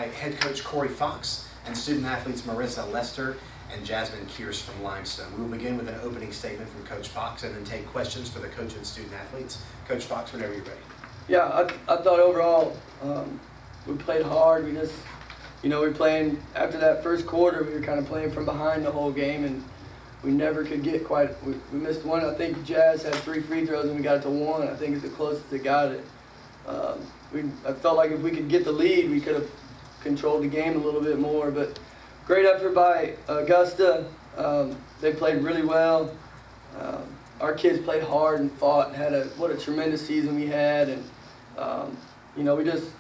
Head coach Corey Fox and student athletes Marissa Lester and Jasmine Kears from Limestone. We will begin with an opening statement from Coach Fox and then take questions for the coach and student athletes. Coach Fox, whenever you're ready. Yeah, I thought overall we played hard. We just, we were playing, after that first quarter, we were kind of playing from behind the whole game, and we never could get quite, we missed one. I think Jazz had 3 free throws and we got it to 1. I think it's the closest they got it. I felt like if we could get the lead, we could have controlled the game a little bit more, but great effort by Augusta. They played really well. Our kids played hard and fought and what a tremendous season we had. And, we just,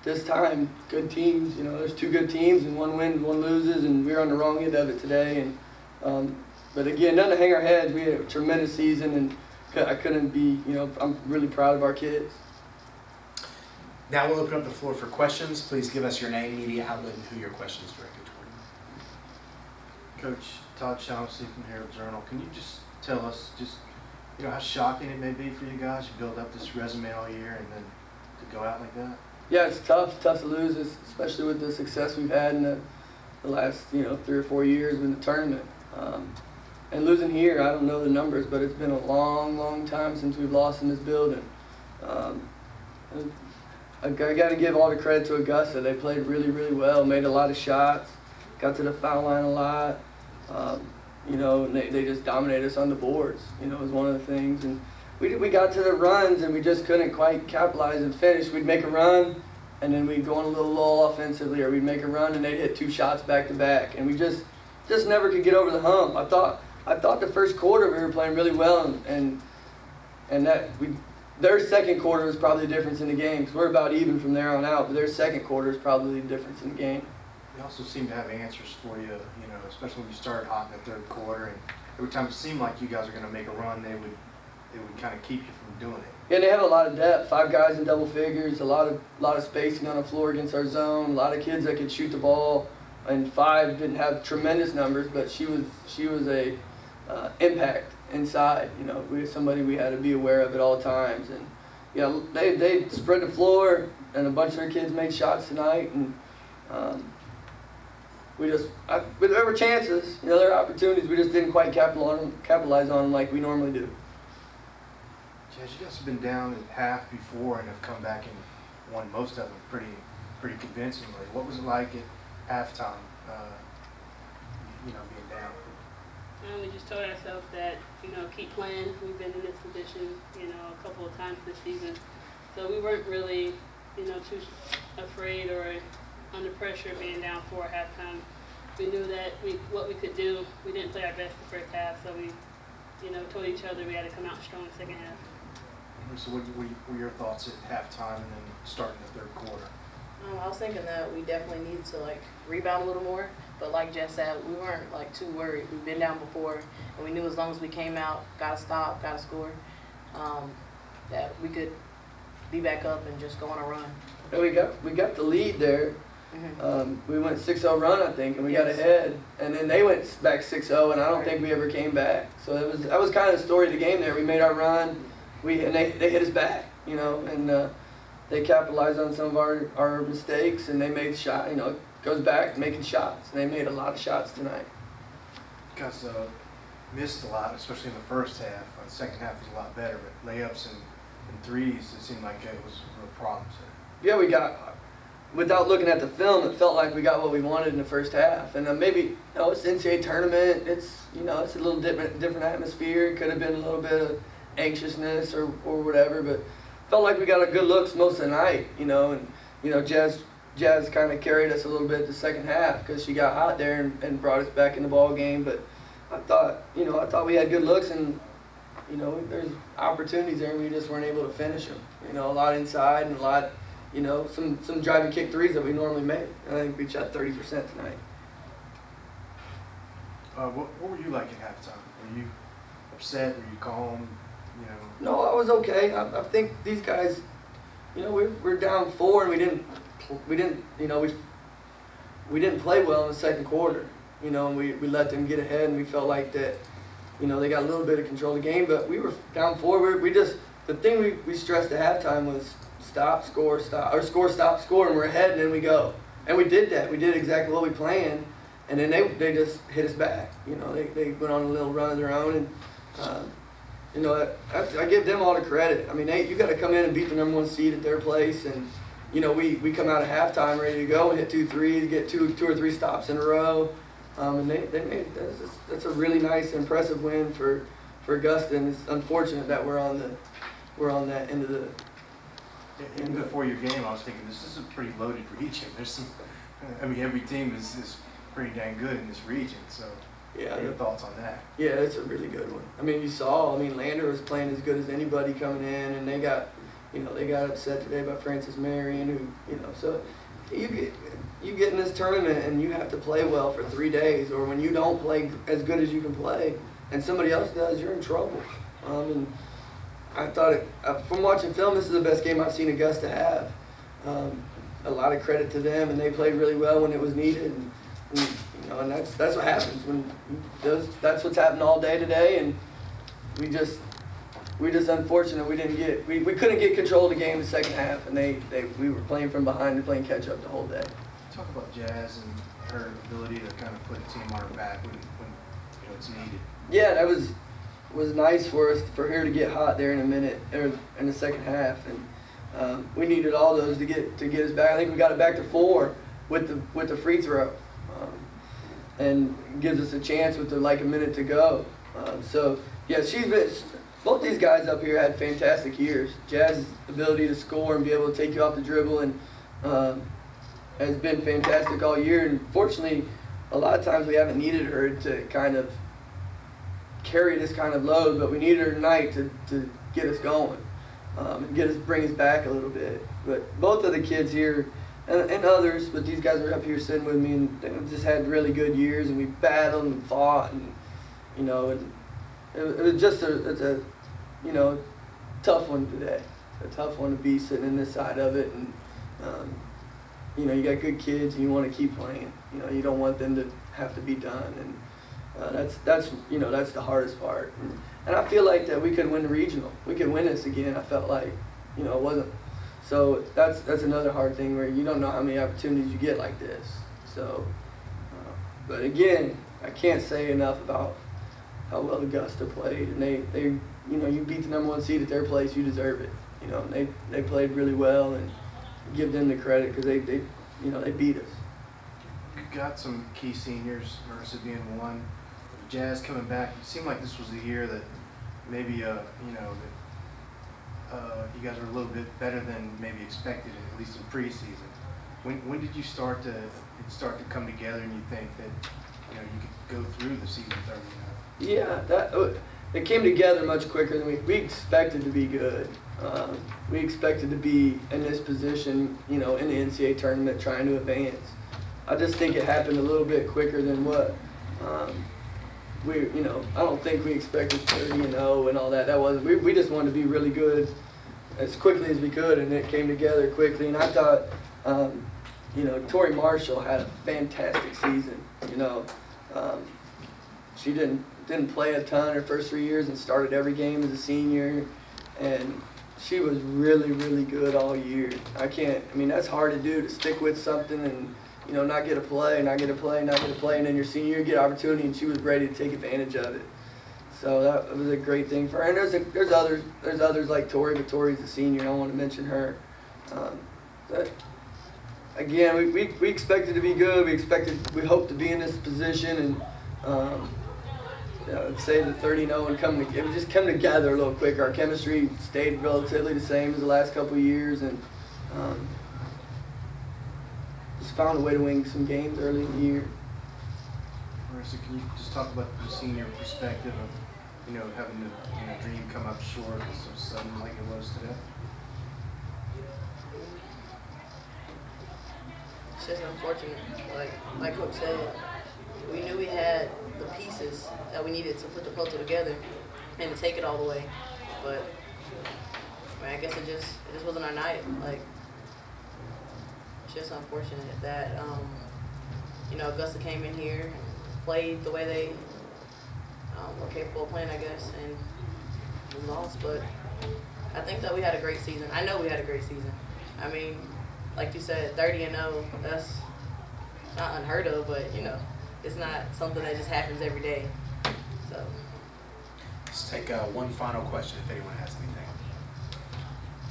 this time, good teams, there's 2 good teams and 1 wins, 1 loses, and we were on the wrong end of it today. And but again, nothing to hang our heads. We had a tremendous season, and I couldn't be, I'm really proud of our kids. Now we'll open up the floor for questions. Please give us your name, media outlet, and who your question is directed toward. Coach Todd Shaughnessy from Herald Journal. Can you just tell us how shocking it may be for you guys? You build up this resume all year and then to go out like that? Yeah, it's tough to lose, especially with the success we've had in the last 3 or 4 years in the tournament. And losing here, I don't know the numbers, but it's been a long, long time since we've lost in this building. I got to give all the credit to Augusta. They played really, really well, made a lot of shots, got to the foul line a lot. And they just dominated us on the boards. Was one of the things. And we got to the runs and we just couldn't quite capitalize and finish. We'd make a run and then we'd go on a little lull offensively, or we'd make a run and they'd hit 2 shots back to back, and we just never could get over the hump. I thought the first quarter we were playing really well, and their second quarter was probably the difference in the game, because we're about even from there on out, but their second quarter is probably the difference in the game. They also seem to have answers for you, especially when you started hot in the third quarter, and every time it seemed like you guys were going to make a run, they would kind of keep you from doing it. Yeah, they have a lot of depth. 5 guys in double figures, a lot of spacing on the floor against our zone, a lot of kids that could shoot the ball, and 5 didn't have tremendous numbers, but she was a impact inside. We had somebody we had to be aware of at all times, and they spread the floor, and a bunch of their kids made shots tonight, and there were chances, there were opportunities. We just didn't quite capitalize on them like we normally do. Jazz, you guys have been down at half before and have come back and won most of them pretty convincingly. What was it like at halftime, being down? We just told ourselves that, keep playing. We've been in this position, a couple of times this season. So we weren't really, too afraid or under pressure being down 4 at halftime. We knew that what we could do. We didn't play our best the first half, so we, told each other we had to come out strong the second half. So what were your thoughts at halftime and then starting the third quarter? I was thinking that we definitely needed to rebound a little more, but like Jess said, we weren't too worried. We've been down before, and we knew as long as we came out, got to stop, got to score, that we could be back up and just go on a run. And we got the lead there. Mm-hmm. We went 6-0 run, I think, and we got ahead, and then they went back 6-0, and I don't think we ever came back. So that was kind of the story of the game there. We made our run, and they hit us back, and they capitalized on some of our mistakes, and they made shot. It goes back making shots, and they made a lot of shots tonight. You guys missed a lot, especially in the first half. The second half was a lot better, but layups and threes, it seemed like it was a real problem. Yeah, we got, without looking at the film, it felt like we got what we wanted in the first half. And maybe, it's the NCAA tournament. It's, it's a little different atmosphere. It could have been a little bit of anxiousness or whatever, but felt like we got a good looks most of the night, and Jazz kind of carried us a little bit the second half because she got hot there and brought us back in the ball game. But I thought we had good looks, and there's opportunities there, and we just weren't able to finish them. A lot inside and a lot, some drive and kick threes that we normally make. I think we shot 30% tonight. What were you like at halftime? Were you upset? Were you calm? No, I was okay. I think these guys, we're down 4 and we didn't play well in the second quarter. And we let them get ahead, and we felt like that, they got a little bit of control of the game, but we were down 4. The thing we stressed at halftime was stop, score, stop, or score, stop, score, and we're ahead, and then we go. And we did that. We did exactly what we planned, and then they just hit us back. You know, they went on a little run of their own, and you know, I give them all the credit. I mean, you got to come in and beat the #1 seed at their place, and you know, we come out at halftime ready to go and hit 2 threes, get two or three stops in a row, and they made that's a really nice, impressive win for Augusta. And it's unfortunate that we're on that end of the. Even before your game, I was thinking this is a pretty loaded region. There's some, I mean, every team is pretty dang good in this region. So, Yeah. what are your thoughts on that? Yeah, it's a really good one. I mean, you saw. I mean, Lander was playing as good as anybody coming in, and they got upset today by Francis Marion, who, you know. So, you get in this tournament and you have to play well for 3 days, or when you don't play as good as you can play, and somebody else does, you're in trouble. And I thought from watching film, this is the best game I've seen Augusta have. A lot of credit to them, and they played really well when it was needed. And you know, and that's what happens when that's what's happened all day today. And we're just unfortunate we couldn't get control of the game in the second half, and we were playing from behind and playing catch up the whole day. Talk about Jazz and her ability to kind of put a team on her back when you know it's needed. Yeah, that was nice for her to get hot there in a minute or in the second half, and we needed all those to get us back. I think we got it back to 4 with the free throw, and gives us a chance with a minute to go. So yeah, both these guys up here had fantastic years. Jazz's ability to score and be able to take you off the dribble and has been fantastic all year. And fortunately, a lot of times we haven't needed her to kind of carry this kind of load, but we needed her tonight to get us going, and bring us back a little bit. But both of the kids here and others, but these guys are up here sitting with me, and they just had really good years, and we battled and fought, and you know, and it was just a you know, tough one today, a tough one to be sitting in this side of it, and you know, you got good kids and you want to keep playing. You know, you don't want them to have to be done, and that's you know, that's the hardest part. And I feel like that we could win the regional. We could win this again. I felt like, you know, it wasn't. So that's another hard thing where you don't know how many opportunities you get like this. So, but again, I can't say enough about how well Augusta played, and they you know, you beat the #1 seed at their place, you deserve it. You know, and they played really well, and give them the credit because they you know, they beat us. You got some key seniors, Marissa being one. Jazz coming back. It seemed like this was the year that maybe you know, that you guys were a little bit better than maybe expected, at least in preseason. When did you start to come together, and you think that, you know, you could go through the season 30? Yeah, it came together much quicker than we expected to be good. We expected to be in this position, you know, in the NCAA tournament, trying to advance. I just think it happened a little bit quicker than what you know. I don't think we expected 30-0 and all that. That wasn't. We just wanted to be really good as quickly as we could, and it came together quickly. And I thought, you know, Tori Marshall had a fantastic season. You know, she didn't play a ton her first 3 years and started every game as a senior, and she was really, really good all year. I mean, that's hard to do, to stick with something and, you know, not get a play, and then your senior year get opportunity, and she was ready to take advantage of it. So that was a great thing for her. And there's others like Tori, but Tori's a senior, and I don't want to mention her. But again, we expected to be good. We hoped to be in this position, and I'd say the 30-0 and it would just come together a little quicker. Our chemistry stayed relatively the same as the last couple of years, and just found a way to win some games early in the year. Marissa, can you just talk about the senior perspective of, you know, having the dream come up short so sudden like it was today? It's just unfortunate. Like Coach said, we knew we had the pieces that we needed to put the puzzle together and to take it all the way. But I mean, I guess it just wasn't our night. Like, it's just unfortunate that you know, Augusta came in here and played the way they were capable of playing, I guess, and we lost. But I think that we had a great season. I know we had a great season. I mean, like you said, 30-0, that's not unheard of, but, you know, it's not something that just happens every day. So, Let's take one final question if anyone has anything.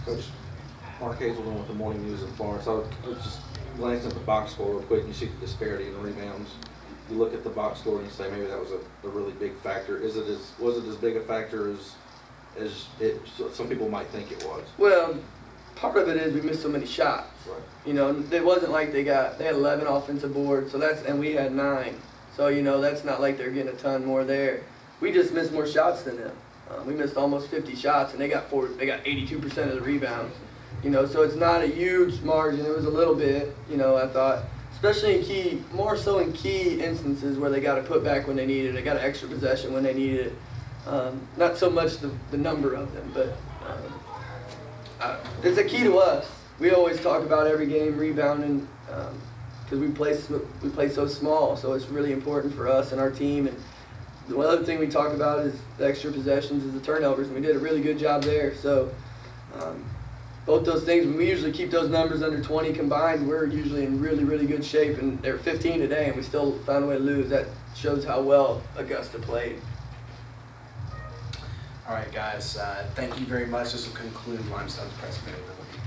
Coach Mark Hazelton with the Morning News in Florence. I was just glancing at the box score real quick, and you see the disparity in rebounds. You look at the box score and you say maybe that was a really big factor. Was it as big a factor as some people might think it was? Well, part of it is we missed so many shots. Right. You know, it wasn't like they had 11 offensive boards, and we had 9. So, you know, that's not like they're getting a ton more there. We just missed more shots than them. We missed almost 50 shots, and they got 82% of the rebounds. You know, so it's not a huge margin. It was a little bit, you know, I thought, especially more so in key instances where they got to put back when they needed it. They got an extra possession when they needed it. Not so much the number of them, but it's a key to us. We always talk about every game rebounding because we play so small, so it's really important for us and our team. And the other thing we talk about is the extra possessions, is the turnovers, and we did a really good job there. So both those things, when we usually keep those numbers under 20 combined, we're usually in really, really good shape. And they're 15 today, and we still found a way to lose. That shows how well Augusta played. All right, guys, thank you very much. This will conclude Limestone's press availability.